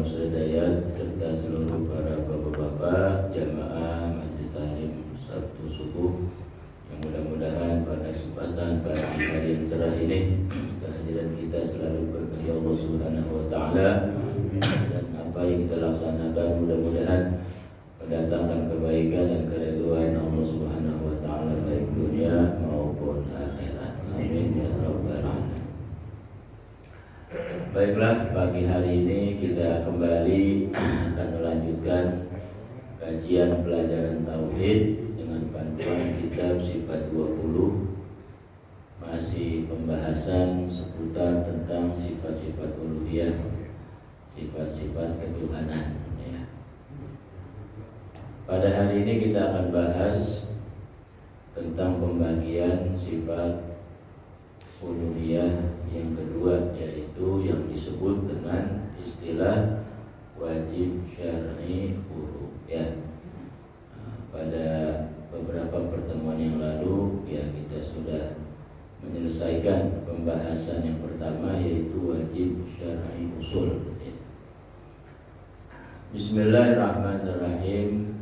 Wal Hidayat serta seluruh para bapak-bapak jamaah Majelis Taklim Sabtu Subuh yang mudah-mudahan pada kesempatan pagi hari yang cerah ini kehadiran kita selalu berkahi Allah Subhanahu wa taala, dan apa yang kita laksanakan mudah-mudahan mendatangkan kebaikan dan keridhaan Allah Subhanahu wa taala baik dunia maupun akhirat. Amin ya rabbal alamin. Baiklah, pagi hari ini kita kembali akan melanjutkan kajian pelajaran tauhid dengan panduan kitab Sifat 20. Masih pembahasan seputar tentang sifat-sifat uluhiyah, sifat-sifat ketuhanan ya. Pada hari ini kita akan bahas tentang pembagian sifat uluhiyah yang kedua, yaitu yang disebut dengan istilah wajib syar'i furu ya. Pada beberapa pertemuan yang lalu ya kita sudah menyelesaikan pembahasan yang pertama, yaitu wajib syar'i usul ya. Bismillahirrahmanirrahim.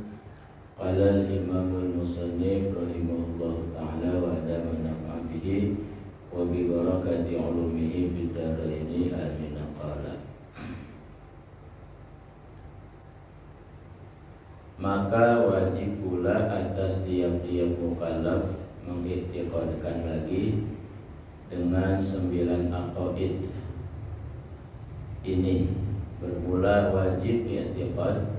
Qala al-imamul musannif rahimahullahu ta'ala wa adama nafa'a bihi wa bi barakati ulumihi fid dharaini amin. Qala, maka wajib pula atas tiap-tiap mukallaf mengiktikadkan lagi dengan 9 aqaid ini. Bermula wajib i'tiqad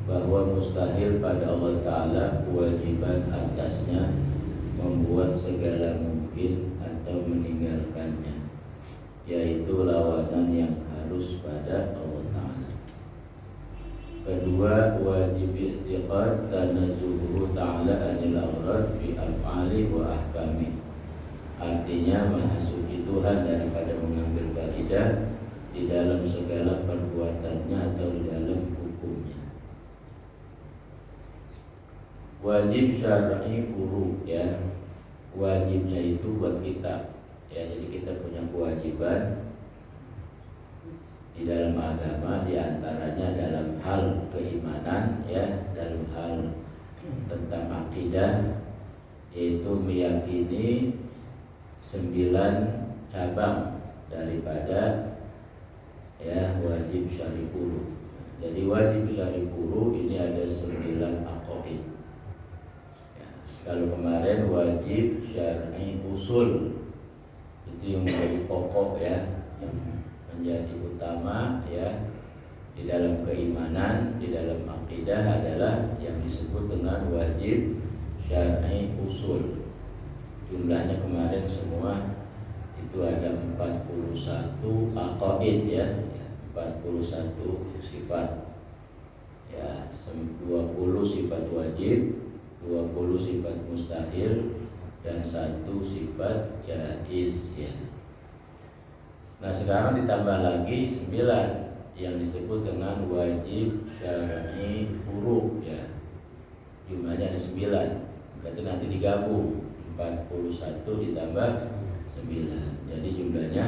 bahwa mustahil pada Allah Ta'ala kewajiban atasnya membuat segala mungkin atau meninggalkannya, yaitu lawanan yang harus pada Allah Ta'ala. Kedua, wajib i'tiqad tanazzuhu ta'ala anil awrad bi af'ali wa ahkami, artinya maha suci Tuhan daripada mengambil faidah di dalam segala perbuatannya atau di dalam hukumnya. Wajib syar'i furu ya, wajibnya itu buat kita ya, jadi kita punya kewajiban di dalam agama, diantaranya dalam hal keimanan ya, dalam hal tentang akidah, yaitu meyakini 9 cabang daripada ya wajib syar'i furu. Jadi wajib syar'i furu ini ada 9 aqaid. Ya, kalau kemarin wajib syar'i usul itu yang menjadi pokok ya, yang menjadi utama ya di dalam keimanan, di dalam akidah adalah yang disebut dengan wajib syar'i usul. Jumlahnya kemarin semua itu ada 41 aqaid ya, 41 sifat ya, 20 sifat wajib, 20 sifat mustahil, dan 1 sifat jaiz ya. Nah sekarang ditambah lagi 9 yang disebut dengan wajib syar'i furu ya, jumlahnya ada 9, berarti nanti digabung 41 ditambah 9, jadi jumlahnya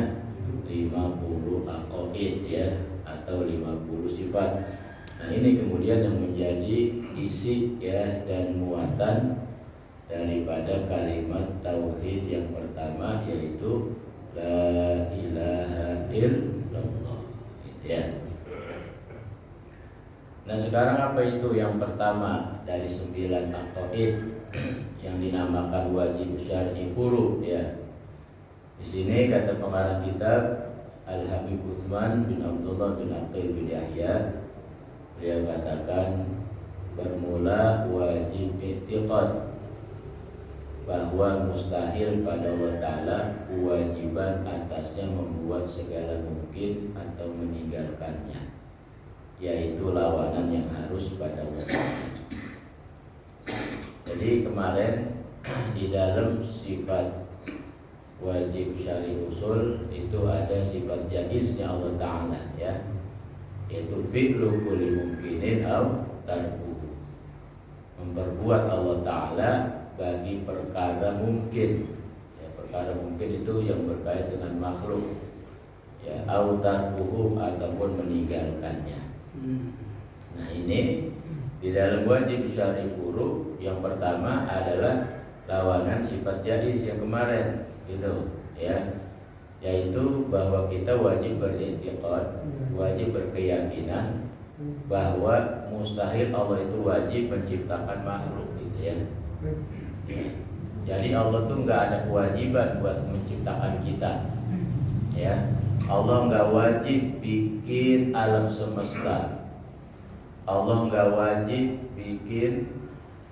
50 aqaid ya, atau 50 sifat. Nah ini kemudian yang menjadi isi ya dan muatan daripada kalimat tauhid yang pertama, yaitu la ilaha illallah ya. Nah sekarang apa itu yang pertama dari 9 aqaid yang dinamakan wajib syar'i furu ya. Di sini kata pengarang kitab Al-Habib Utsman bin Abdullah bin Aqil bin Yahya, beliau katakan bermula wajib i'tiqad bahwa mustahil pada Allah Ta'ala kewajiban atasnya membuat segala mungkin atau meninggalkannya, yaitu lawanan yang harus pada Allah Ta'ala. Jadi kemarin di dalam sifat wajib syar'i usul itu ada sifat jaiznya Allah Ta'ala ya, yaitu fi'lu kulli mungkinin aw tarkuhu, memperbuat Allah Ta'ala bagi perkara mungkin ya, perkara mungkin itu yang berkait dengan makhluk ya, aw tarkuhu ataupun meninggalkannya. Nah ini di dalam wajib syar'i furu yang pertama adalah lawanan sifat jaiz yang kemarin gitu ya, yaitu bahwa kita wajib beriktikad, wajib berkeyakinan bahwa mustahil Allah itu wajib menciptakan makhluk gitu ya. Jadi Allah tuh nggak ada kewajiban buat menciptakan kita ya. Allah nggak wajib bikin alam semesta, Allah nggak wajib bikin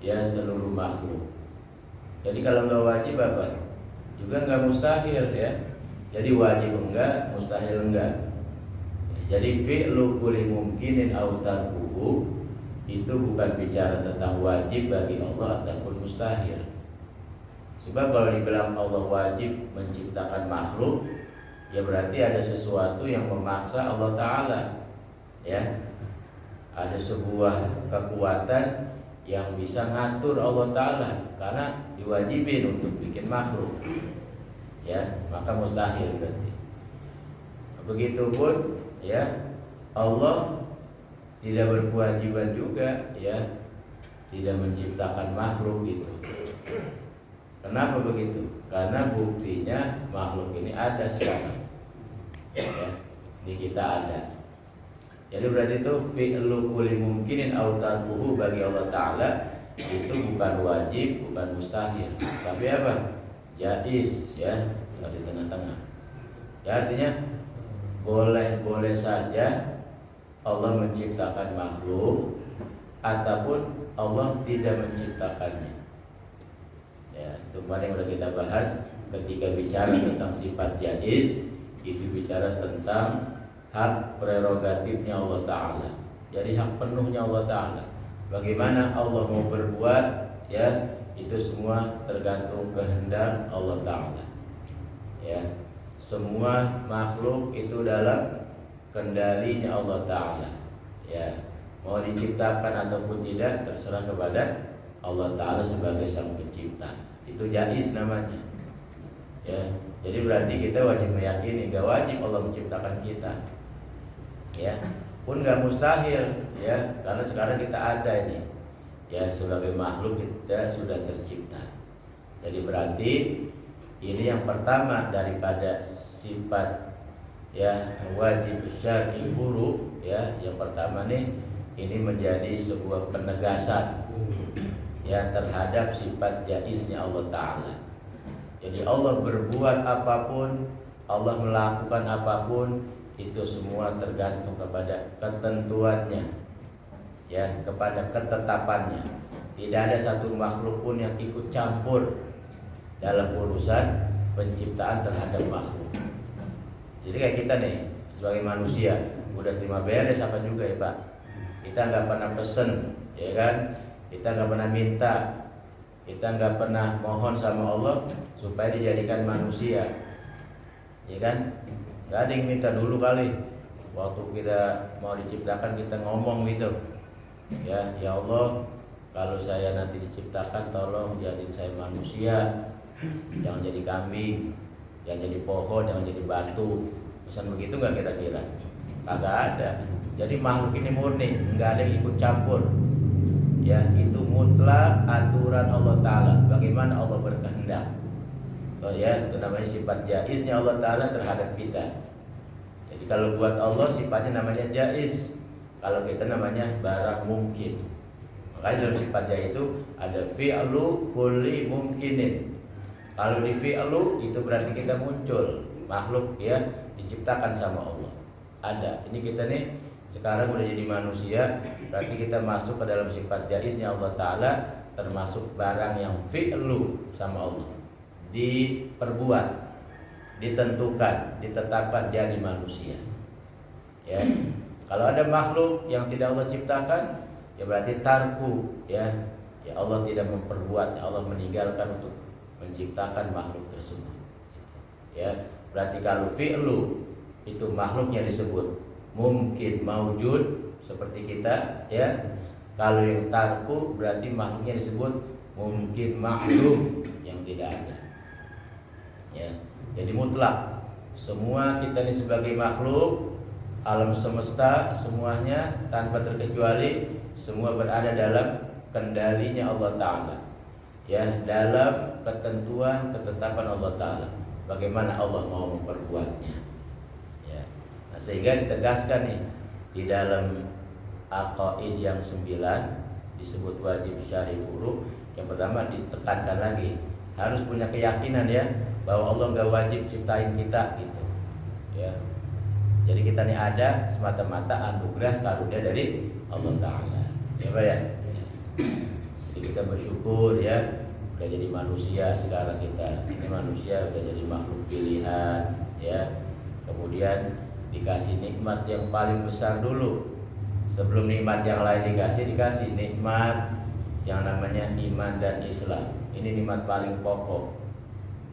ya seluruh makhluk. Jadi kalau nggak wajib apa? Juga nggak mustahil ya. Jadi wajib enggak, mustahil enggak. Jadi fi'lu kulli mumkinin aw tarkuhu itu bukan bicara tentang wajib bagi Allah ataupun mustahil. Sebab kalau dibilang Allah wajib menciptakan makhluk, ya berarti ada sesuatu yang memaksa Allah Ta'ala ya. Ada sebuah kekuatan yang bisa ngatur Allah Ta'ala, karena diwajibin untuk bikin makhluk ya, maka mustahil berarti. Begitupun ya, Allah tidak berkewajiban juga ya, tidak menciptakan makhluk gitu. Kenapa begitu? Karena buktinya makhluk ini ada sekarang ya, di kita ada. Jadi berarti itu fi'lu kulli mumkinin aw tarkuhu bagi Allah Ta'ala itu bukan wajib, bukan mustahil, tapi apa? Jaiz ya, di tengah-tengah. Ya, artinya boleh-boleh saja Allah menciptakan makhluk ataupun Allah tidak menciptakannya. Ya, itu kemarin udah kita bahas ketika bicara tentang sifat jaiz, itu bicara tentang hak prerogatifnya Allah Ta'ala. Jadi hak penuhnya Allah Ta'ala. Bagaimana Allah mau berbuat ya, itu semua tergantung kehendak Allah Ta'ala ya. Semua makhluk itu dalam kendalinya Allah Ta'ala ya. Mau diciptakan ataupun tidak terserah kepada Allah Ta'ala sebagai sang pencipta. Itu jaiz namanya ya. Jadi berarti kita wajib meyakini, gak wajib Allah menciptakan kita ya, pun gak mustahil ya, karena sekarang kita ada ini ya, sebagai makhluk kita sudah tercipta. Jadi berarti ini yang pertama daripada sifat ya wajib syar'i furu ya. Yang pertama nih, ini menjadi sebuah penegasan ya terhadap sifat jaiznya Allah Ta'ala. Jadi Allah berbuat apapun, Allah melakukan apapun, itu semua tergantung kepada ketentuannya ya, kepada ketetapannya. Tidak ada satu makhluk pun yang ikut campur dalam urusan penciptaan terhadap makhluk. Jadi kayak kita nih sebagai manusia udah terima beres apa juga ya Pak. Kita nggak pernah pesen ya kan, kita nggak pernah minta, kita nggak pernah mohon sama Allah supaya dijadikan manusia ya kan. Nggak ada yang minta dulu kali. Waktu kita mau diciptakan kita ngomong gitu ya, ya Allah, kalau saya nanti diciptakan tolong jadiin saya manusia, jangan jadi kambing, jangan jadi pohon, jangan jadi batu. Pesan begitu nggak kira-kira? Kagak ada. Jadi makhluk ini murni, nggak ada yang ikut campur ya. Itu mutlak aturan Allah Ta'ala, bagaimana Allah berkehendak. Oh ya, itu namanya sifat jaiznya Allah Ta'ala terhadap kita. Jadi kalau buat Allah sifatnya namanya jaiz, kalau kita namanya barang mungkin. Makanya dalam sifat jaiz itu ada fi'lu kulli mumkinin. Kalau di fi'lu itu berarti kita muncul, makhluk ya diciptakan sama Allah. Ada. Ini kita nih sekarang udah jadi manusia, berarti kita masuk ke dalam sifat jaiznya Allah Ta'ala, termasuk barang yang fi'lu sama Allah, diperbuat, ditentukan, ditetapkan jadi manusia ya. Kalau ada makhluk yang tidak Allah ciptakan, ya berarti tarku ya, ya Allah tidak memperbuat, ya Allah meninggalkan untuk menciptakan makhluk tersebut ya. Berarti kalau fi'lu itu makhluknya disebut mungkin maujud seperti kita ya. Kalau yang tarku berarti makhluknya disebut mungkin makhluk yang tidak ada ya. Jadi mutlak semua kita ini sebagai makhluk, alam semesta semuanya tanpa terkecuali semua berada dalam kendalinya Allah Ta'ala, ya, dalam ketentuan ketetapan Allah Ta'ala, bagaimana Allah mau memperbuatnya, ya. Nah, sehingga ditegaskan nih di dalam aqaid yang 9 disebut wajib syar'i furu'. Yang pertama ditekankan lagi harus punya keyakinan, ya, bahwa Allah nggak wajib ciptain kita gitu, ya. Jadi kita ini ada semata-mata anugerah karunia dari Allah Ta'ala, ya Pak, ya. Jadi kita bersyukur, ya, udah jadi manusia sekarang. Kita ini manusia udah jadi makhluk pilihan, ya. Kemudian dikasih nikmat yang paling besar dulu. Sebelum nikmat yang lain dikasih nikmat yang namanya iman dan Islam. Ini nikmat paling pokok,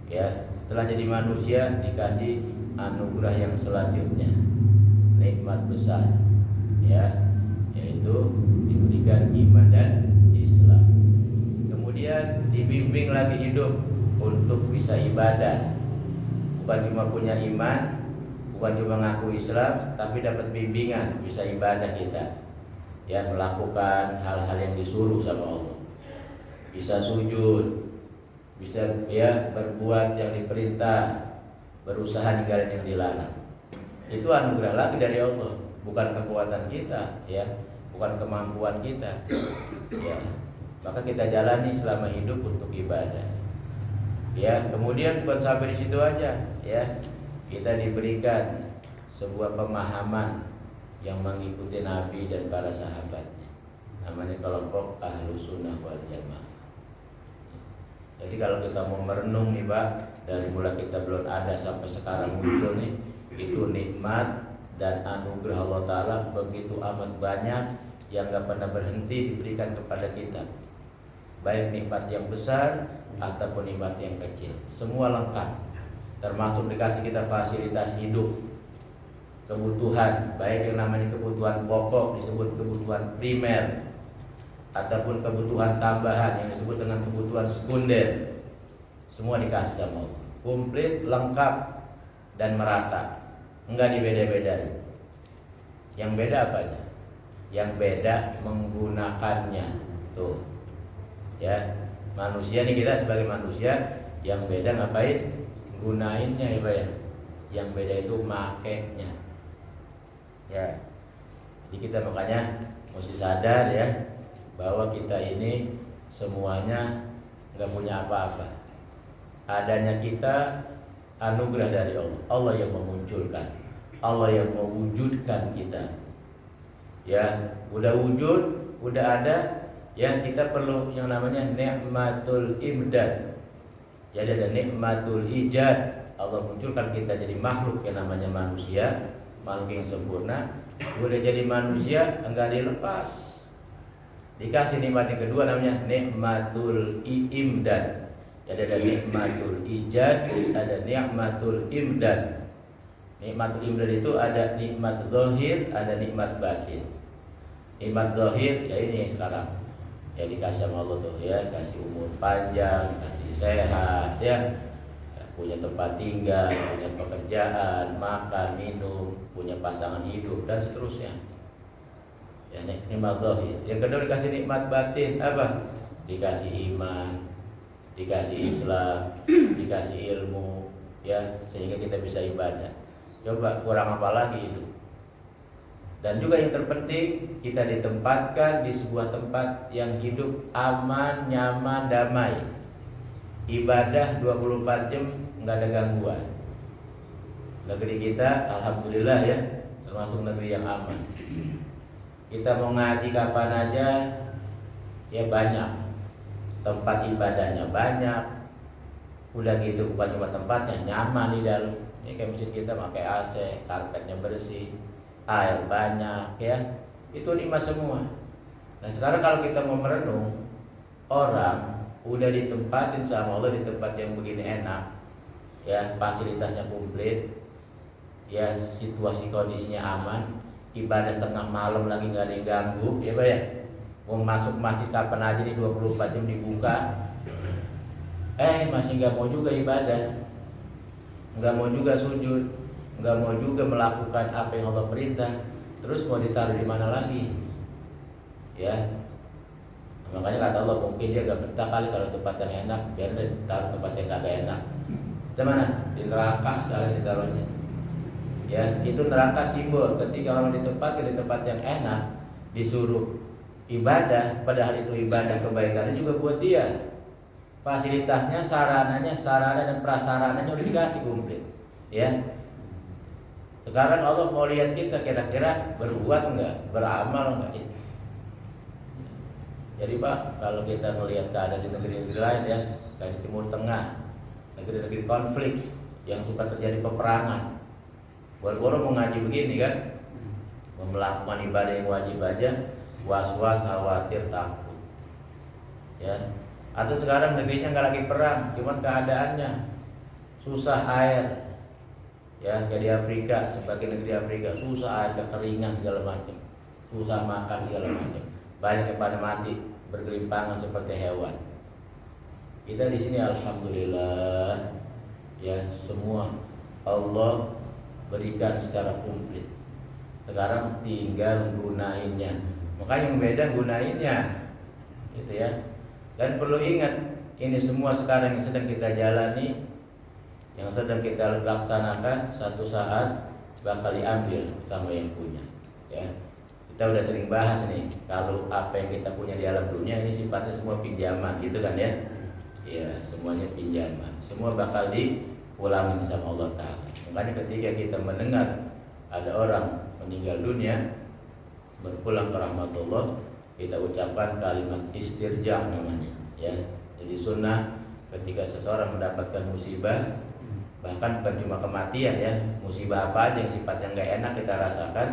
ya. Setelah jadi manusia dikasih anugerah yang selanjutnya, nikmat besar, ya, yaitu diberikan iman dan Islam. Kemudian dibimbing lagi hidup untuk bisa ibadah, bukan cuma punya iman, bukan cuma ngaku Islam, tapi dapat bimbingan bisa ibadah kita, ya, melakukan hal-hal yang disuruh sama Allah, bisa sujud, bisa, ya, berbuat yang diperintah, berusaha ninggalin yang dilarang. Itu anugerah lagi dari Allah, bukan kekuatan kita, ya, bukan kemampuan kita, ya. Maka kita jalani selama hidup untuk ibadah, ya. Kemudian bukan sampai di situ aja, ya, kita diberikan sebuah pemahaman yang mengikuti Nabi dan para sahabatnya, namanya kelompok Ahlus Sunnah wal Jamaah. Jadi kalau kita mau merenung nih Pak, dari mulai kita belum ada sampai sekarang muncul nih, itu nikmat dan anugerah Allah Ta'ala begitu amat banyak yang gak pernah berhenti diberikan kepada kita, baik nikmat yang besar ataupun nikmat yang kecil, semua lengkap. Termasuk dikasih kita fasilitas hidup, kebutuhan, baik yang namanya kebutuhan pokok disebut kebutuhan primer, ataupun kebutuhan tambahan yang disebut dengan kebutuhan sekunder, semua dikasih sama Allah, komplit, lengkap, dan merata, enggak dibeda-bedain. Yang beda apanya? Yang beda menggunakannya. Tuh, ya, manusia nih, kita sebagai manusia, yang beda ngapain? Gunainnya, ya Pak, ya. Yang beda itu makainya, ya. Jadi kita makanya mesti sadar, ya, bahwa kita ini semuanya nggak punya apa-apa. Adanya kita anugerah dari Allah. Allah yang memunculkan, Allah yang mewujudkan kita, ya. Udah wujud, udah ada, ya. Kita perlu yang namanya nikmatul imdad. Jadi ada nikmatul ijad. Allah munculkan kita jadi makhluk yang namanya manusia, makhluk yang sempurna. Udah jadi manusia enggak dilepas, dikasih nikmat yang kedua namanya nikmatul imdad. Jadi ada nikmatul ijad, ada nikmatul imdad. Nikmatul imdad itu ada nikmat zahir, ada nikmat batin. Nikmat zahir ya ini yang sekarang, ya, dikasih sama Allah tuh, ya, kasih umur panjang, kasih sehat, ya, punya tempat tinggal, punya pekerjaan, makan, minum, punya pasangan hidup, dan seterusnya. Ya, nikmat zahir. Yang kedua dikasih nikmat batin, apa? Dikasih iman, dikasih Islam, dikasih ilmu, ya, sehingga kita bisa ibadah. Coba kurang apa lagi itu? Dan juga yang terpenting, kita ditempatkan di sebuah tempat yang hidup aman, nyaman, damai. Ibadah 24 jam, nggak ada gangguan. Negeri kita alhamdulillah, ya, termasuk negeri yang aman. Kita mau ngaji kapan aja, ya, banyak. Tempat ibadahnya banyak. Udah gitu bukan cuma tempatnya, nyaman di dalam. Ini kayak masjid kita pakai AC, karpetnya bersih, air banyak, ya. Itu nikmat semua. Nah sekarang kalau kita mau merenung, orang udah ditempatin sama Allah di tempat yang begini enak, ya, fasilitasnya komplit, ya, situasi kondisinya aman, ibadah tengah malam lagi nggak ada yang ganggu, ya Pak, ya. Mau masuk masjid kapan aja nih 24 jam dibuka, masih nggak mau juga ibadah, nggak mau juga sujud, nggak mau juga melakukan apa yang Allah perintah, terus mau ditaruh di mana lagi? Ya, makanya kata Allah mungkin dia gak betah kali kalau tempat yang enak, biar dia taruh tempat yang kagak enak. Di mana? Di neraka sekali ditaruhnya. Ya, itu neraka simbol ketika orang ditempatkan di tempat yang enak, disuruh ibadah, padahal itu ibadah kebaikannya juga buat dia. Fasilitasnya, sarananya, sarana dan prasarananya udah dikasih komplit. Ya. Sekarang Allah mau lihat kita kira-kira berbuat enggak, beramal enggak. Jadi Pak, kalau kita melihat keadaan di negeri-negeri lain ya, kayak di Timur Tengah, negeri-negeri konflik yang suka terjadi peperangan, boro-boro mau ngaji begini kan, melakukan ibadah yang wajib aja, was-was, khawatir, takut. Ya, atau sekarang negerinya nggak lagi perang, cuman keadaannya susah air, ya kayak di Afrika, sebagai negeri Afrika susah air, kekeringan segala macam, susah makan segala macam, banyak yang pada mati bergelimpangan seperti hewan. Kita di sini alhamdulillah ya, semua Allah berikan secara komplit. Sekarang tinggal gunainnya. Makanya yang beda gunainnya, gitu ya. Dan perlu ingat, ini semua sekarang yang sedang kita jalani, yang sedang kita laksanakan, satu saat bakal diambil sama yang punya. Ya, kita udah sering bahas nih, kalau apa yang kita punya di alam dunia ini sifatnya semua pinjaman, gitu kan ya? Ya, semuanya pinjaman. Semua bakal dipulangin sama Allah Ta'ala. Makanya ketika kita mendengar ada orang meninggal dunia, berpulang ke rahmatullah, kita ucapkan kalimat istirja namanya. Ya, jadi sunnah ketika seseorang mendapatkan musibah, bahkan bukan cuma kematian ya, musibah apa aja yang sifatnya nggak enak kita rasakan,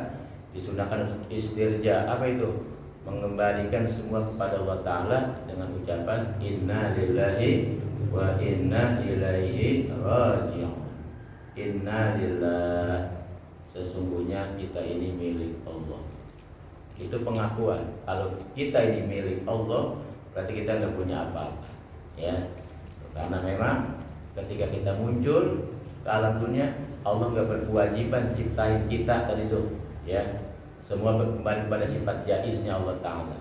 disunahkan untuk istirja. Apa itu? Mengembalikan semua kepada Allah Ta'ala dengan ucapan inna lillahi wa inna ilaihi raji'un. Inna lillah, sesungguhnya kita ini milik Allah. Itu pengakuan kalau kita ini milik Allah, berarti kita nggak punya apa-apa ya. Karena memang ketika kita muncul ke alam dunia, Allah nggak berkewajiban ciptain kita tadi itu ya. Semua kembali pada sifat jaiznya Allah Ta'ala.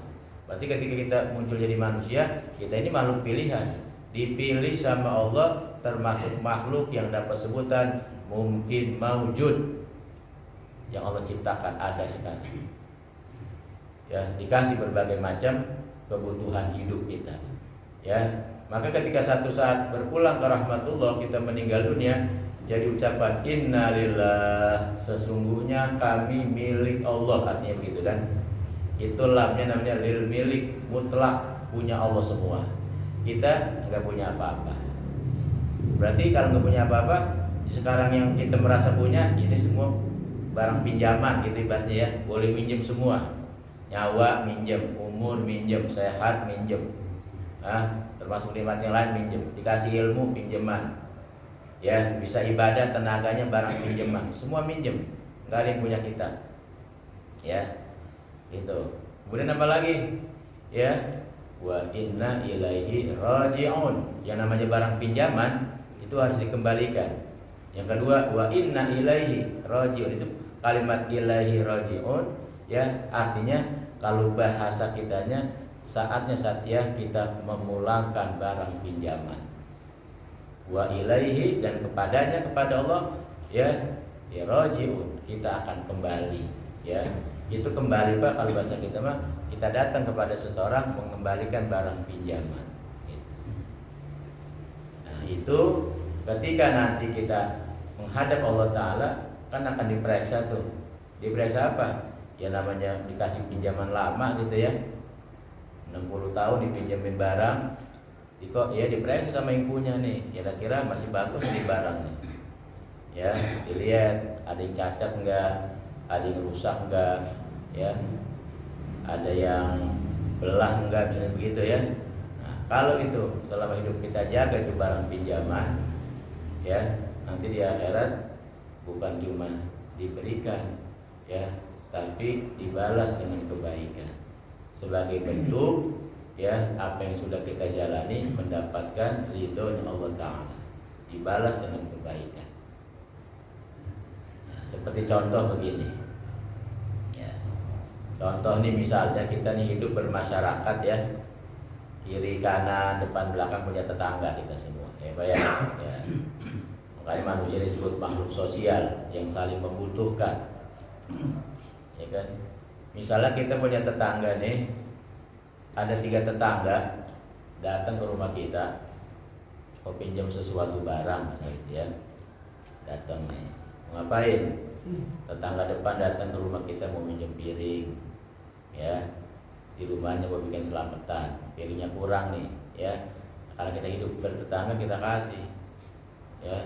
Berarti ketika kita muncul jadi manusia, kita ini makhluk pilihan, dipilih sama Allah, termasuk makhluk yang dapat sebutan mungkin maujud, yang Allah ciptakan ada sekali. Ya, dikasih berbagai macam kebutuhan hidup kita. Ya, maka ketika satu saat berpulang ke rahmatullah, kita meninggal dunia, jadi ucapan innalillah, sesungguhnya kami milik Allah, artinya begitu kan? Itu lamnya namanya lil milik, mutlak, punya Allah semua. Kita nggak punya apa-apa. Berarti kalau nggak punya apa-apa, sekarang yang kita merasa punya ini semua barang pinjaman gitu ibaratnya ya, boleh minjem semua. Nyawa minjem, umur minjem, sehat minjem, termasuk nikmat yang lain minjem, dikasih ilmu pinjaman. Ya, bisa ibadah, tenaganya barang pinjaman, semua minjem, nggak ada yang punya kita. Ya, itu. Kemudian apa lagi? Ya, wa inna ilaihi raji'un. Yang namanya barang pinjaman itu harus dikembalikan. Yang kedua, wa inna ilaihi raji'un, itu kalimat ilaihi raji'un ya, artinya kalau bahasa kitanya saatnya saat ya kita memulangkan barang pinjaman. Wa ilaihi, dan kepadanya, kepada Allah ya, ya raji'un, kita akan kembali ya. Itu kembali Pak, kalau bahasa kita mah kita datang kepada seseorang mengembalikan barang pinjaman gitu. Nah, itu ketika nanti kita menghadap Allah Ta'ala kan akan diperiksa tuh. Diperiksa apa? Ya namanya dikasih pinjaman lama gitu ya, 60 tahun dipinjamin barang, kok ya diperiksa sama yang punya nih, kira-kira masih bagus nih barang nih. Ya, dilihat ada yang cacat enggak, ada yang rusak enggak, ya, ada yang belah enggak, misalnya begitu ya. Nah, kalau itu selama hidup kita jaga itu barang pinjaman, ya, nanti di akhirat bukan cuma diberikan, ya, tapi dibalas dengan kebaikan sebagai bentuk ya apa yang sudah kita jalani, mendapatkan ridhonya Allah Ta'ala, dibalas dengan kebaikan. Seperti contoh begini, ya. Contoh nih misalnya kita nih hidup bermasyarakat ya, kiri kanan depan belakang punya tetangga kita semua, ya bayang, ya. Makanya manusia disebut makhluk sosial yang saling membutuhkan, ya kan? Misalnya kita punya tetangga nih, ada 3 tetangga datang ke rumah kita, mau pinjam sesuatu barang, misalnya gitu ya, datang nih, mau ngapain? Tetangga depan datang ke rumah kita mau minjem piring, ya, di rumahnya mau bikin selamatan, piringnya kurang nih, ya, karena kita hidup bertetangga kita kasih, ya.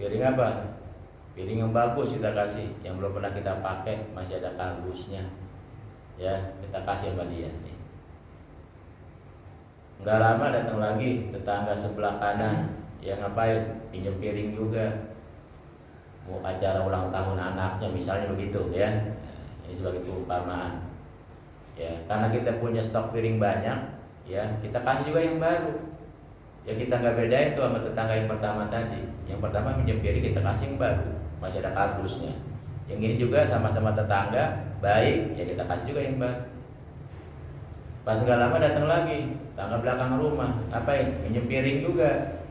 Piring apa? Piring yang bagus kita kasih, yang belum pernah kita pakai, masih ada kardusnya, ya, kita kasih sama dia nih. Nggak lama datang lagi tetangga sebelah kanan, yang ngapain? Pinjam piring juga, mau acara ulang tahun anaknya misalnya begitu, ya. Ini sebagai perumpamaan, ya, karena kita punya stok piring banyak, ya, kita kasih juga yang baru. Ya kita nggak beda itu sama tetangga yang pertama tadi. Yang pertama minjem piring kita kasih yang baru, masih ada kardusnya. Yang ini juga sama-sama tetangga, baik, ya kita kasih juga yang baru. Pas nggak lama datang lagi tetangga belakang rumah, ngapain? Minjem piring juga,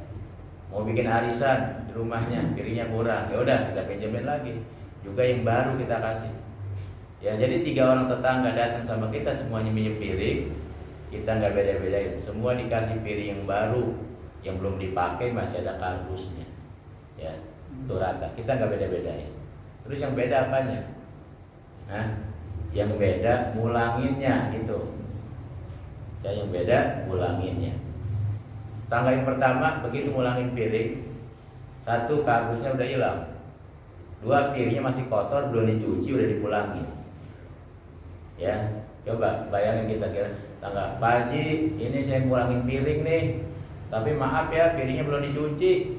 mau bikin arisan di rumahnya, piringnya kurang, ya udah kita pinjemin lagi, juga yang baru kita kasih. Ya jadi 3 orang tetangga datang sama kita semuanya minjem piring. Kita nggak beda-bedain, semua dikasih piring yang baru, yang belum dipakai masih ada kardusnya, ya, itu rata. Kita nggak beda-bedain. Terus yang beda apanya? Nah, yang beda ngulanginnya itu, ya, yang beda ngulanginnya. Tangga yang pertama begitu ngulangin piring, 1 kardusnya udah hilang, 2 piringnya masih kotor belum dicuci udah dipulangin, ya. Coba bayangin kita kira tangga, Pak Haji, ini saya ngulangin piring nih, tapi maaf ya piringnya belum dicuci,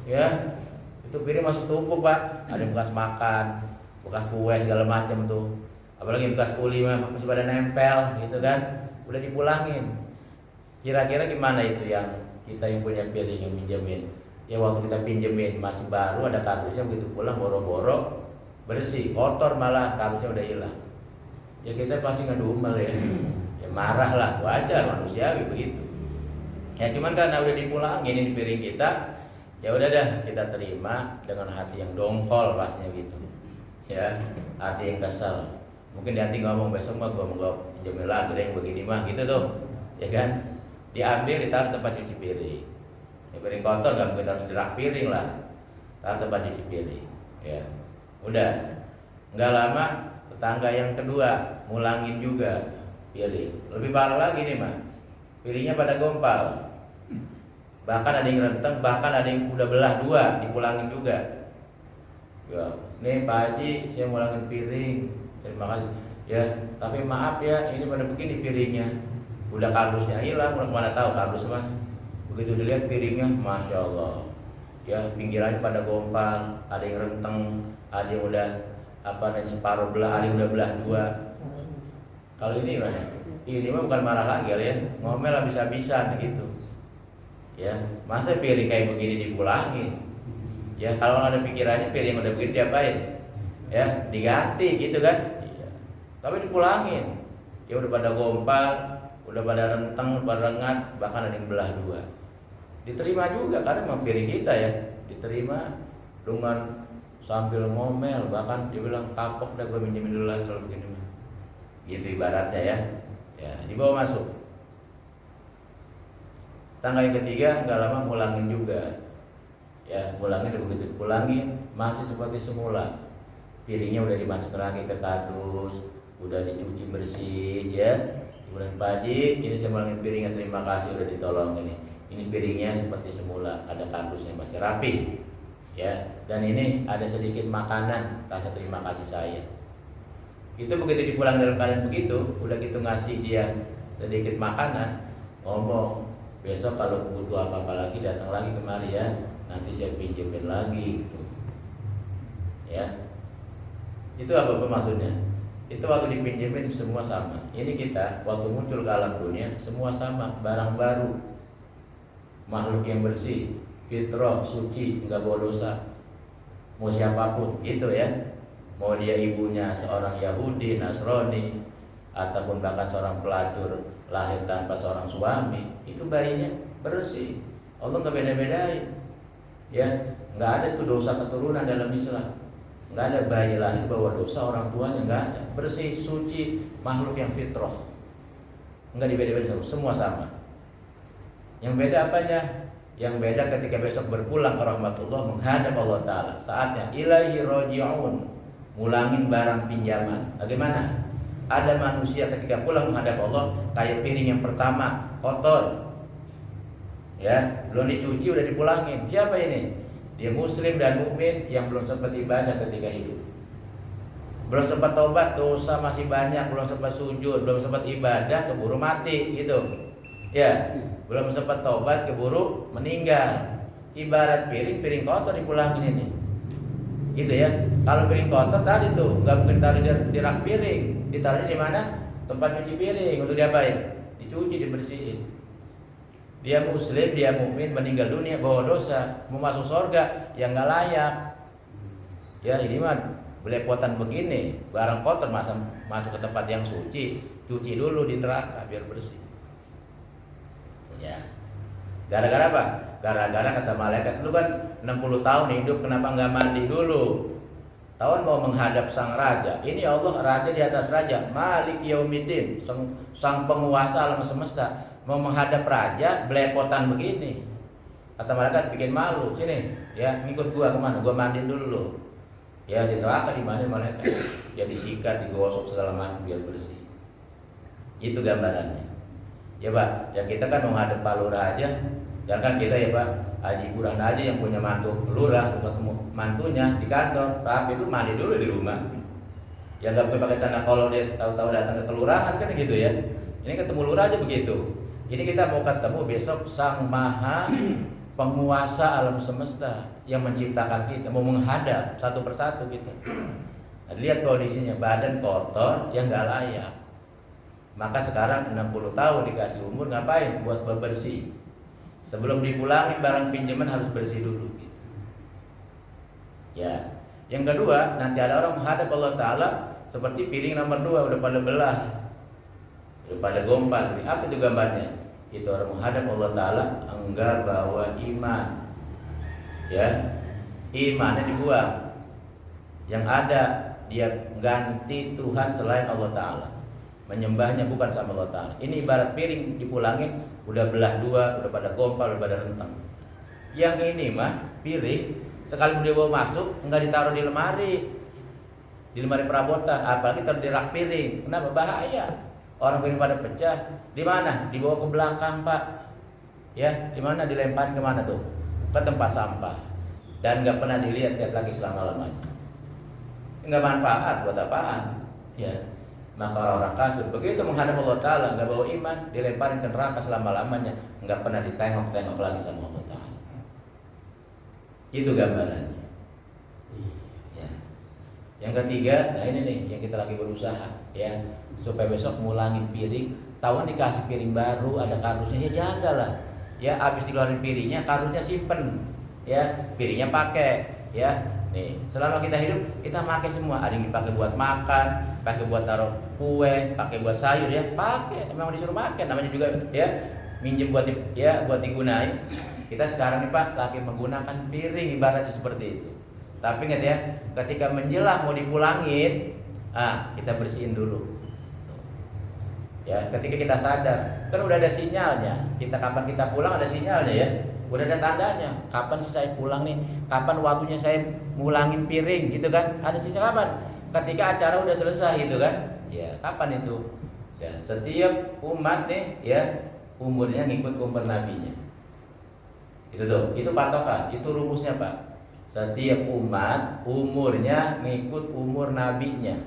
ya, itu piring masih tumpuk Pak, ada yang bekas makan, bekas kue segala macam tuh, apalagi bekas uli masih pada nempel, gitu kan, udah dipulangin. Kira-kira gimana itu yang kita yang punya piring yang minjemin? Ya waktu kita pinjemin masih baru ada kardusnya, begitu pulang boro-boro bersih, kotor malah kardusnya udah hilang. Ya kita pasti ngedumel ya, ya marah lah, wajar manusiawi begitu. Ya cuman karena udah dipulangin ini piring kita, ya udah dah kita terima dengan hati yang dongkol pastinya gitu, ya, hati yang kesel. Mungkin di hati ngomong besok mah gua mau pinjemin lagi deh yang begini mah gitu tuh, ya kan? Diambil ditaruh tempat cuci piring. Ya, piring kotor nggak mungkin taruh di rak piring lah, taruh tempat cuci piring. Ya, udah, nggak lama tetangga yang kedua ngulangin juga piring. Lebih parah lagi nih mah, piringnya pada gompal. Bahkan ada yang renteng, bahkan ada yang udah belah 2 dipulangin juga. Ya, nih Pak Haji, saya ngulangin piring, terima kasih. Ya, tapi maaf ya, ini pada begini piringnya, udah kardusnya hilang, udah mana tahu kardus mah. Begitu dilihat piringnya, masya Allah, ya pinggirannya pada gompal, ada yang renteng, ada yang udah apa dan separuh belah, ada yang udah belah 2. Kalau ini mana? Ini mah bukan marah lagi ya, ngomel habis-habisan gitu. Ya, masa piring kayak begini dipulangin? Ya kalau ada pikirannya piring yang udah begini diapain? Ya diganti gitu kan? Iya. Tapi dipulangin. Ya udah pada gompal, udah pada renteng, pada rengat, bahkan ada yang belah 2. Diterima juga karena memang piring kita ya, diterima dengan sambil ngomel, bahkan dia bilang kapok dah gue minjemin dulu lagi kalau begini mah. Gitu ibaratnya ya. Ya, dibawa masuk. Tangga yang ketiga nggak lama ngulangin juga. Ya, ngulangin begitu pulangin masih seperti semula. Piringnya udah dimasuk lagi ke kardus, udah dicuci bersih ya. Kemudian Pak Haji, ini saya ngulangin piringnya, terima kasih udah ditolong ini. Ini piringnya seperti semula, ada kardusnya masih rapi. Ya, dan ini ada sedikit makanan, rasa terima kasih saya. Itu begitu dipulang dalam keadaan begitu, udah gitu ngasih dia sedikit makanan, ngomong besok kalau butuh apa-apa lagi datang lagi kemari ya, nanti saya pinjemin lagi. Ya, itu apa maksudnya? Itu waktu dipinjemin semua sama. Ini kita waktu muncul ke alam dunia semua sama, barang baru, makhluk yang bersih, fitrah, suci, nggak bawa dosa. mau siapapun gitu ya, mau dia ibunya seorang Yahudi, Nasrani, ataupun bahkan seorang pelacur lahir tanpa seorang suami, itu bayinya bersih. Allah nggak beda-bedain, ya nggak ada tuh dosa keturunan dalam Islam. Nggak ada bayi lahir bawa dosa orang tuanya, nggak ada. Bersih, suci, makhluk yang fitrah, nggak dibeda-bedain, semua sama. Yang beda apanya? Yang beda ketika besok berpulang ke rahmatullah menghadap Allah Ta'ala, saatnya ilaihi raji'un, ngulangin barang pinjaman. Bagaimana? Ada manusia ketika pulang menghadap Allah kayak piring yang pertama kotor, ya belum dicuci udah dipulangin. Siapa ini? Dia muslim dan mukmin yang belum sempat ibadah ketika hidup, belum sempat tobat, dosa masih banyak, belum sempat sujud, belum sempat ibadah, keburu mati gitu. Ya, belum sempat tobat, keburu meninggal. Ibarat piring kotor dipulangin ini, gitu ya. Kalau piring kotor tadi tuh nggak mungkin taruh di rak piring, ditaruhnya di mana? Tempat cuci piring. Untuk diapain? Dicuci, dibersihin. Dia muslim, dia mukmin, meninggal dunia bawa dosa, mau masuk surga yang nggak layak. Ya ini mah belepotan begini, barang kotor masuk ke tempat yang suci, cuci dulu di neraka biar bersih. Ya, gara-gara apa? Gara-gara kata malaikat, lu kan 60 tahun hidup, kenapa nggak mandi dulu? Tahun mau menghadap sang raja. Ini Allah raja di atas raja, Malik Yaumiddin, sang penguasa alam semesta. Mau menghadap raja belepotan begini, kata malaikat bikin malu. Sini ya, ngikut gua kemana? Gua mandiin dulu. Ya di neraka dimandiin malaikat, ya disikat, digosok segala macam biar bersih. Itu gambarannya. Ya Pak, ya kita kan menghadap Pak Lurah aja. Jangan kan kita ya Pak, Haji Burhan aja yang punya mantu lurah, ketemu mantunya di kantor, rapi itu mandi dulu di rumah. Ya nggak boleh pakai tanda kalau dia tahu-tahu datang ke kelurahan kan gitu ya. Ini ketemu lurah aja begitu. Ini kita mau ketemu besok sang maha penguasa alam semesta yang menciptakan kita, mau menghadap satu persatu kita. Nah, lihat kondisinya, badan kotor yang nggak layak. Maka sekarang 60 tahun dikasih umur, ngapain? Buat bebersih. Sebelum dipulangin barang pinjaman harus bersih dulu gitu. Ya. Yang kedua, nanti ada orang menghadap Allah Ta'ala seperti piring nomor 2 udah pada belah, udah pada gompal. Apa itu gambarnya? Itu orang menghadap Allah Ta'ala enggak bawa iman, ya, imannya dibuang. Yang ada dia ganti Tuhan selain Allah Ta'ala, menyembahnya bukan sama Allah Ta'ala. Ini ibarat piring dipulangin udah belah 2, udah pada gompal, udah pada rentang. Yang ini mah piring sekali dia bawa masuk enggak ditaruh di lemari perabotan, apalagi taruh di rak piring. Kenapa? Bahaya. Orang piring pada pecah, di mana? Dibawa ke belakang Pak. Ya, di mana dilemparin kemana tuh? Ke tempat sampah. Dan nggak pernah dilihat lagi selama-lamanya. Nggak manfaat buat apaan? Ya, maka orang-orang kafir begitu menghadap Allah Ta'ala nggak bawa iman, dilemparin ke neraka selama-lamanya, nggak pernah ditengok-tengok lagi sama Allah Ta'ala. Itu gambarannya. Ya. Yang ketiga, nah ini nih yang kita lagi berusaha, ya, supaya besok ngulangin piring. Tahuan dikasih piring baru, ada kardusnya, ya jagalah. Ya, habis dikeluarin piringnya, kardusnya simpen. Ya, piringnya pakai. Ya, nih, selama kita hidup kita pakai semua. Ada yang dipakai buat makan, pakai buat taruh kue, pakai buat sayur, ya, pakai. Emang disuruh pakai, namanya juga ya minjem buat buat digunain. Kita sekarang nih Pak lagi menggunakan piring ibaratnya seperti itu. Tapi ingat ya, ketika menjelang mau dipulangin, kita bersihin dulu. Ya, ketika kita sadar, kan udah ada sinyalnya. Kapan kita pulang ada sinyalnya ya. Udah ada tandanya. Kapan sih saya pulang nih? Kapan waktunya saya ngulangin piring gitu kan? Ada sinyal kapan? Ketika acara udah selesai gitu kan? Ya, kapan itu? Ya, setiap umat nih ya umurnya ngikut umur nabinya. Itu tuh, itu patokan, itu rumusnya Pak. Setiap umat umurnya ngikut umur nabinya.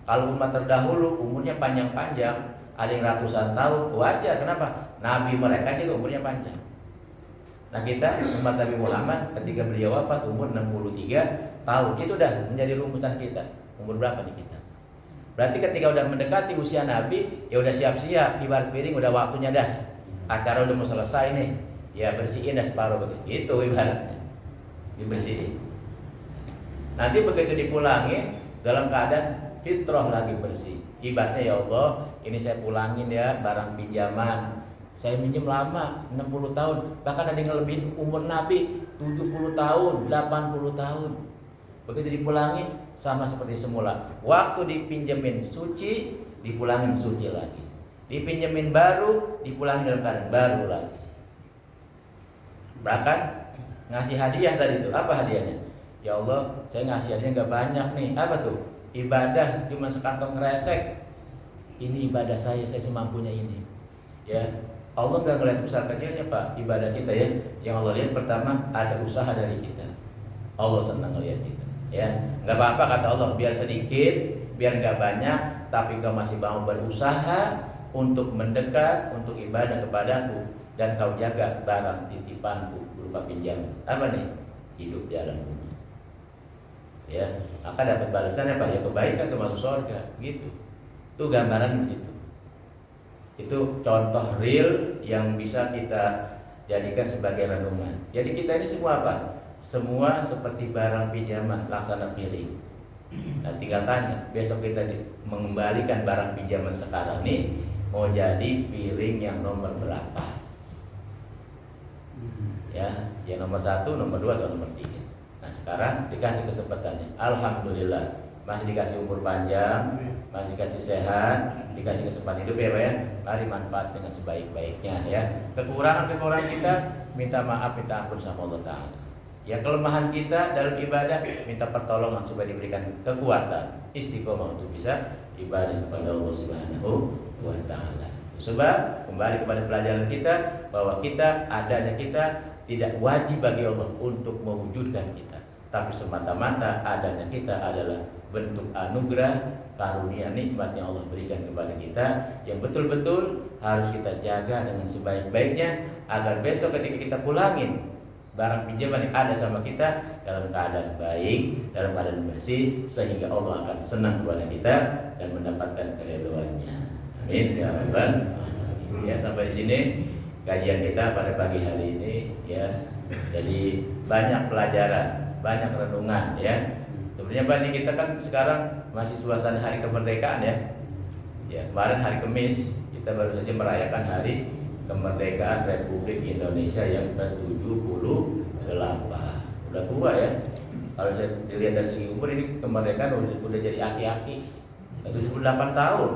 Kalau umat terdahulu umurnya panjang-panjang, ada yang ratusan tahun, wajar. Kenapa? Nabi mereka juga umurnya panjang. Nah kita umat Nabi Muhammad ketika beliau wafat umur 63 tahun, itu udah menjadi rumusan kita. Umur berapa nih kita? Berarti ketika udah mendekati usia Nabi, ya udah siap-siap, ibarat piring udah waktunya dah. Acara udah mau selesai nih, ya bersihin dah separuh begitu. Itu ibaratnya, dibersihin. Nanti begitu dipulangin dalam keadaan fitrah lagi bersih. Ibaratnya, ya Allah, ini saya pulangin ya barang pinjaman. Saya minjem lama, 60 tahun. Bahkan ada yang ngelebihin umur Nabi 70 tahun, 80 tahun. Begitu dipulangin sama seperti semula. Waktu dipinjemin suci, dipulangin suci lagi. Dipinjemin baru, dipulangin dalam keadaan baru lagi. Bahkan ngasih hadiah tadi itu, apa hadiahnya? Ya Allah, saya ngasih hadiah gak banyak nih. Apa tuh? Ibadah cuma sekantong kresek. Ini ibadah saya semampunya ini. Ya, Allah gak ngeliat besar kecilnya Pak, ibadah kita ya. Yang Allah lihat pertama ada usaha dari kita. Allah senang ngeliat kita. Ya, nggak apa-apa kata Allah, biar sedikit, biar nggak banyak, tapi kau masih mau berusaha untuk mendekat, untuk ibadah kepadaku, dan kau jaga barang titipanku berupa pinjaman. Apa nih? Hidup di alam bumi. Ya, maka dapat balasannya Pak, ya kebaikan itu masuk surga, gitu. Itu gambaran begitu. Itu contoh real yang bisa kita jadikan sebagai renungan. Jadi kita ini semua apa? Semua seperti barang pinjaman, laksana piring. Nah, tinggal tanya, besok kita mengembalikan barang pinjaman sekarang nih, mau jadi piring yang nomor berapa? Ya, yang nomor 1, nomor 2 atau nomor 3. Nah, sekarang dikasih kesempatannya. Alhamdulillah, masih dikasih umur panjang, masih dikasih sehat, dikasih kesempatan hidup ya Pak ya. Mari manfaat dengan sebaik-baiknya ya. Kekurangan kita minta maaf, minta ampun sama Allah Ta'ala. Ya, kelemahan kita dalam ibadah minta pertolongan supaya diberikan kekuatan istiqomah untuk bisa ibadah kepada Allah Subhanahu wa Ta'ala. Sebab kembali kepada pelajaran kita bahwa adanya kita tidak wajib bagi Allah untuk mewujudkan kita, tapi semata-mata adanya kita adalah bentuk anugerah, karunia, nikmat yang Allah berikan kepada kita, yang betul-betul harus kita jaga dengan sebaik-baiknya agar besok ketika kita pulangin barang pinjaman yang ada sama kita dalam keadaan baik, dalam keadaan bersih, sehingga Allah akan senang kepada kita dan mendapatkan keridhaannya. Amin ya rabbal alamin. Ya, sampai di sini kajian kita pada pagi hari ini ya. Jadi banyak pelajaran, banyak renungan ya. Sebenarnya Pak, ini kita kan sekarang masih suasana hari kemerdekaan ya. Ya, kemarin hari Kamis kita baru saja merayakan hari kemerdekaan Republik Indonesia yang ke-78. Udah tua ya. Kalau saya dilihat dari segi umur, ini kemerdekaan udah jadi aki-aki. 78 tahun.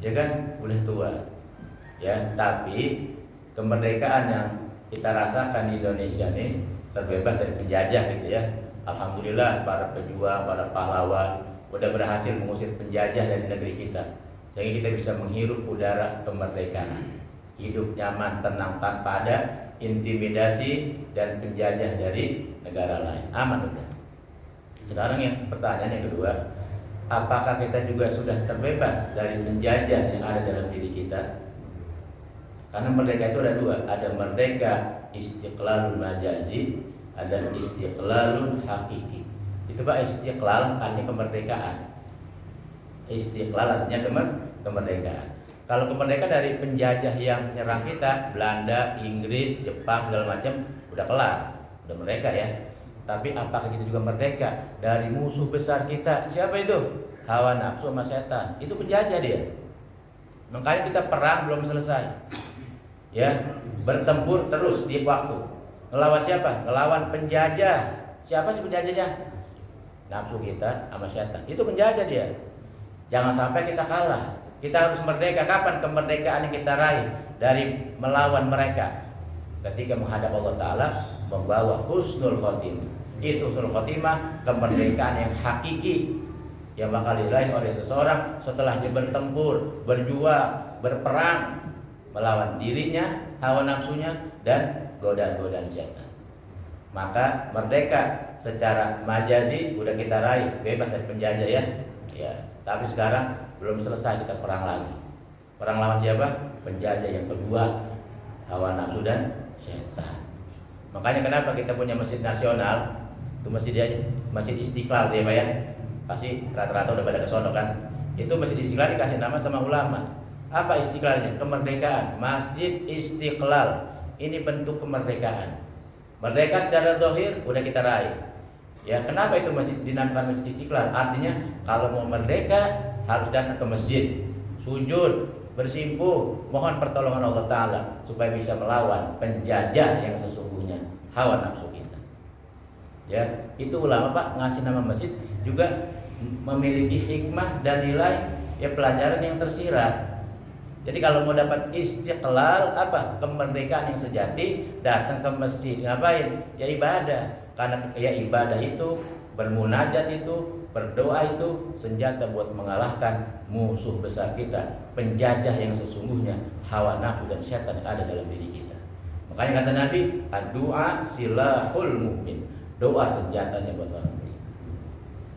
Ya kan? Udah tua. Ya, tapi kemerdekaan yang kita rasakan di Indonesia ini terbebas dari penjajah gitu ya. Alhamdulillah para pejuang, para pahlawan udah berhasil mengusir penjajah dari negeri kita. Sehingga kita bisa menghirup udara kemerdekaan. Hidup nyaman, tenang, tanpa ada intimidasi dan penjajah dari negara lain. Aman udah. Sekarang yang pertanyaan yang kedua, apakah kita juga sudah terbebas dari penjajah yang ada dalam diri kita? Karena merdeka itu ada dua, ada merdeka istiqlalul majazi, ada istiqlalul hakiki. Itu Pak, istiqlal artinya kemerdekaan. Istiqlal artinya kemerdekaan. Kalau kemerdekaan dari penjajah yang menyerang kita, Belanda, Inggris, Jepang, segala macam, udah kelar, udah merdeka ya. Tapi apakah kita juga merdeka dari musuh besar kita? Siapa itu? Hawa nafsu sama setan. Itu penjajah dia. Makanya kita perang belum selesai. Ya, bertempur terus di waktu. Ngelawan siapa? Ngelawan penjajah. Siapa sih penjajahnya? Nafsu kita sama setan. Itu penjajah dia. Jangan sampai kita kalah. Kita harus merdeka. Kapan kemerdekaan yang kita raih? Dari melawan mereka. Ketika menghadap Allah Ta'ala, membawa husnul khotimah. Itu husnul khotimah, kemerdekaan yang hakiki, yang bakal diraih oleh seseorang setelah dia bertempur, berjuang, berperang melawan dirinya, hawa nafsunya, dan godaan-godaan setan. Maka merdeka secara majazi udah kita raih, bebas dari penjajah ya. Ya, tapi sekarang belum selesai, kita perang lagi. Perang lawan siapa? Penjajah yang kedua, hawa nafsu dan setan. Makanya kenapa kita punya masjid nasional? Itu masjid Istiqlal ya Pak ya. Pasti rata-rata udah pada kesono kan. Itu masjid Istiqlal dikasih nama sama ulama. Apa istiqlalnya? Kemerdekaan. Masjid Istiqlal. Ini bentuk kemerdekaan. Merdeka secara zahir udah kita raih. Ya, kenapa itu masjid dinamakan Masjid Istiqlal? Artinya kalau mau merdeka harus datang ke masjid, sujud, bersimpuh, mohon pertolongan Allah Ta'ala supaya bisa melawan penjajah yang sesungguhnya, hawa nafsu kita. Ya, itu ulama Pak ngasih nama masjid juga memiliki hikmah dan nilai ya pelajaran yang tersirat. Jadi kalau mau dapat istiqlal apa? Kemerdekaan yang sejati, datang ke masjid. Ngapain? Ya ibadah. Karena ya ibadah itu, bermunajat itu, berdoa itu senjata buat mengalahkan musuh besar kita, penjajah yang sesungguhnya, hawa nafsu dan syaitan yang ada dalam diri kita. Makanya kata Nabi, ad-du'a silahul mu'min. Doa senjatanya buat orang beriman.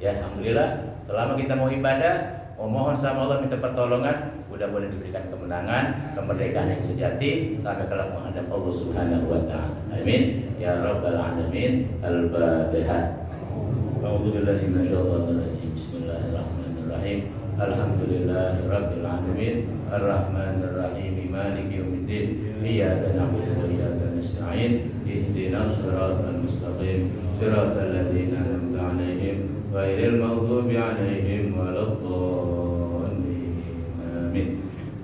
Ya alhamdulillah, selama kita mau ibadah, mau mohon sama Allah minta pertolongan, mudah-mudahan diberikan kemenangan, kemerdekaan yang sejati sampai kelak menghadap Allah Subhanahu wa taala. Amin ya rabbal alamin. Al-Fatihah. A'udzu billahi minasyaitonir rajim. Bismillahirrahmanirrahim. Alhamdulillahirabbil alamin. Arrahmanir rahim. Maliki yaumiddin. Iyyaka na'budu wa iyyaka nasta'in. Ihdinas siratal mustaqim. Siratal ladzina an'amta 'alaihim ghairil maghdubi 'alaihim waladdallin. Amin.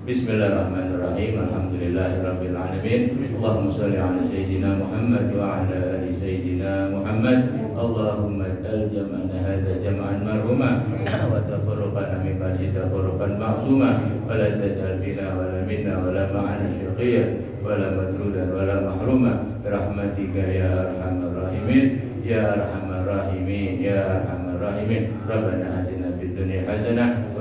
Bismillahirrahmanirrahim. Alhamdulillahirabbil alamin. Allahumma shalli ala sayyidina Muhammad wa ala ali sayyidina Muhammad. Allahumma ij'al jam'ana hadza jam'an marhuma wa tafarraqana min ba'di tafarraqan ma'suma wa la taj'al fina wa la minna wa la ma'ana syaqiyyan wa la matrudan wa la mahruma bi rahmatika ya arhamar rahimin ya arhamar rahimin ya arhamar rahimin. Rabbana atina fid dunya hasanah